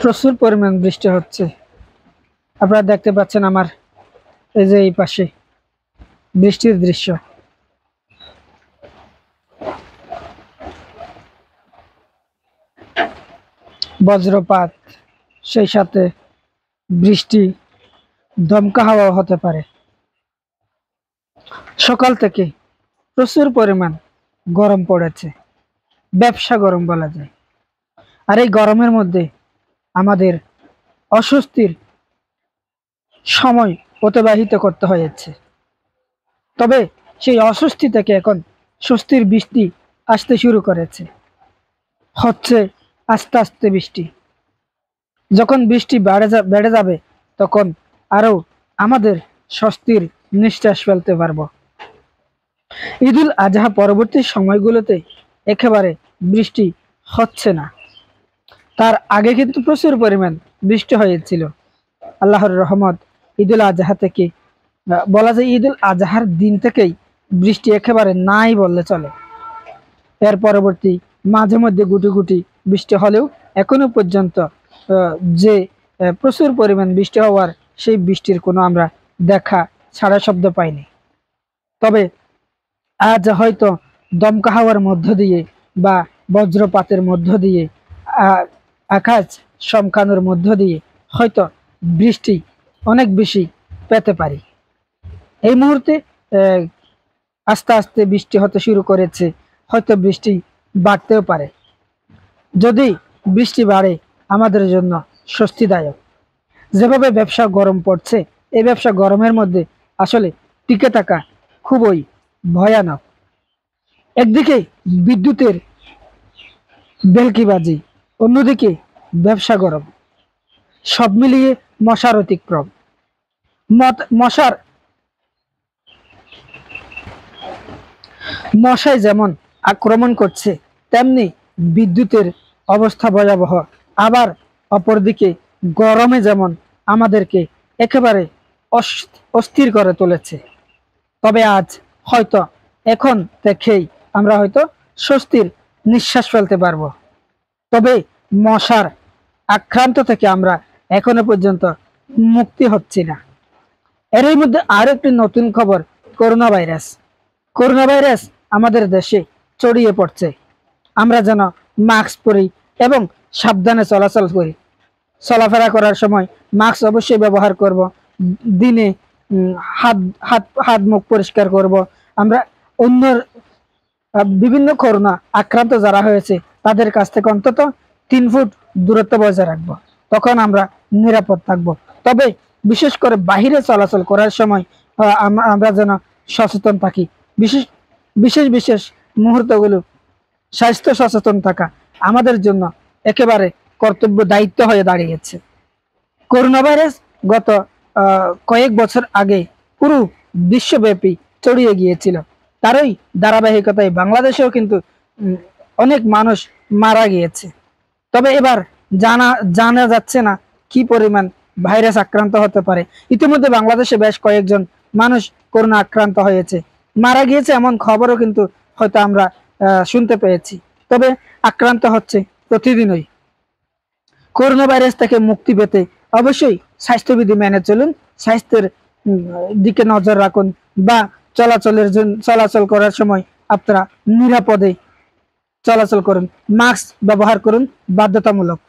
প্রচুর পরিমাণ বৃষ্টি হচ্ছে। আপনারা দেখতে পাচ্ছেন আমার এই যে এই পাশে বৃষ্টির দৃশ্য। বজ্রপাত, সেই সাথে বৃষ্টি, দমকা হাওয়া হতে পারে। সকাল থেকে প্রচুর পরিমাণ গরম পড়েছে, ব্যবসা গরম বলা যায়। আর এই গরমের মধ্যে আমাদের অস্বস্তির সময় অতিবাহিত করতে হয়েছে। তবে সেই অস্বস্তি থেকে এখন স্বস্তির বৃষ্টি আসতে শুরু করেছে, হচ্ছে আস্তে আস্তে বৃষ্টি। যখন বৃষ্টি বেড়ে যাবে তখন আরো আমাদের স্বস্তির নিঃশ্বাস ফেলতে পারবো। ঈদুল আজহা পরবর্তী সময়গুলোতে একেবারে বৃষ্টি হচ্ছে না। তার আগে কিন্তু প্রচুর পরিমাণ বৃষ্টি হয়েছিল। আল্লাহর রহমত ঈদুল আজহা থেকে বলা যায় ঈদুল আজহার দিন থেকেই বৃষ্টি একেবারে নাই বললে চলে। এর পরবর্তী মাঝে মধ্যে গুটি গুটি বৃষ্টি হলেও এখনো পর্যন্ত যে প্রচুর পরিমাণ বৃষ্টি হওয়ার সেই বৃষ্টির কোনো আমরা দেখা সাড়া শব্দ পাইনি। তবে আজ হয়তো দমকা হাওয়ার মধ্য দিয়ে বা বজ্রপাতের মধ্য দিয়ে আকাশ চমকানোর মধ্য দিয়ে হয়তো বৃষ্টি অনেক বেশি পেতে পারি। এই মুহূর্তে আস্তে আস্তে বৃষ্টি হতে শুরু করেছে, হয়তো বৃষ্টি বাড়তেও পারে। যদি বৃষ্টি বাড়ে আমাদের জন্য স্বস্তিদায়ক। যেভাবে ব্যবসা গরম পড়ছে, এই ব্যবসা গরমের মধ্যে আসলে টিকে থাকা খুবই ভয়ানক। একদিকে বিদ্যুতের বেলকিবাজি, অন্যদিকে ব্যবসা গরম, সব মিলিয়ে মশার অতিক্রম। মশায় যেমন আক্রমণ করছে, তেমনি বিদ্যুতের অবস্থা ভয়াবহ। আবার অপরদিকে গরমে যেমন আমাদেরকে একেবারে অস্থির করে তুলেছে। তবে আজ হয়তো এখন থেকেই আমরা হয়তো স্বস্তির নিঃশ্বাস ফেলতে পারবো। তবে মশার আক্রান্ত থেকে আমরা এখনো পর্যন্ত মুক্তি হচ্ছি না। এরই মধ্যে আরো একটি নতুন খবর, করোনা ভাইরাস। করোনা ভাইরাস আমাদের দেশে ছড়িয়ে পড়ছে। আমরা যেন মাস্ক পরি এবং সাবধানে চলাচল করি। চলাফেরা করার সময় মাস্ক অবশ্যই ব্যবহার করব। দিনে হাত হাত হাত মুখ পরিষ্কার করব। আমরা অন্য বিভিন্ন করোনা আক্রান্ত যারা হয়েছে তাদের কাছ থেকে অন্তত 3 ফুট দূরত্ব বজায় রাখবো, তখন আমরা নিরাপদ থাকবো। তবে বিশেষ করে বাহিরে চলাচল করার সময় আমরা যেন সচেতন থাকি। বিশেষ বিশেষ বিশেষ মুহূর্তগুলো স্বাস্থ্য সচেতন থাকা আমাদের জন্য একেবারে কর্তব্য, দায়িত্ব হয়ে দাঁড়িয়েছে। করোনা ভাইরাস গত কয়েক বছর আগে পুরো বিশ্বব্যাপী ছড়িয়ে গিয়েছিল। তারই ধারাবাহিকতায় বাংলাদেশেও কিন্তু অনেক মানুষ মারা গিয়েছে। তবে এবার জানা যাচ্ছে না কি পরিমাণ ভাইরাস আক্রান্ত হতে পারে। ইতিমধ্যে বাংলাদেশে বেশ কয়েকজন মানুষ করোনা আক্রান্ত হয়েছে, মারা গিয়েছে এমন খবরও কিন্তু হয়তো আমরা শুনতে পেয়েছি। তবে আক্রান্ত হচ্ছে প্রতিদিনই। করোনা ভাইরাস থেকে মুক্তি পেতে অবশ্যই স্বাস্থ্যবিধি মেনে চলুন, স্বাস্থ্যের দিকে নজর রাখুন, বা চলাচল করার সময় আপনারা নিরাপদে চলাচল করুন, মাস্ক ব্যবহার করুন বাধ্যতামূলক।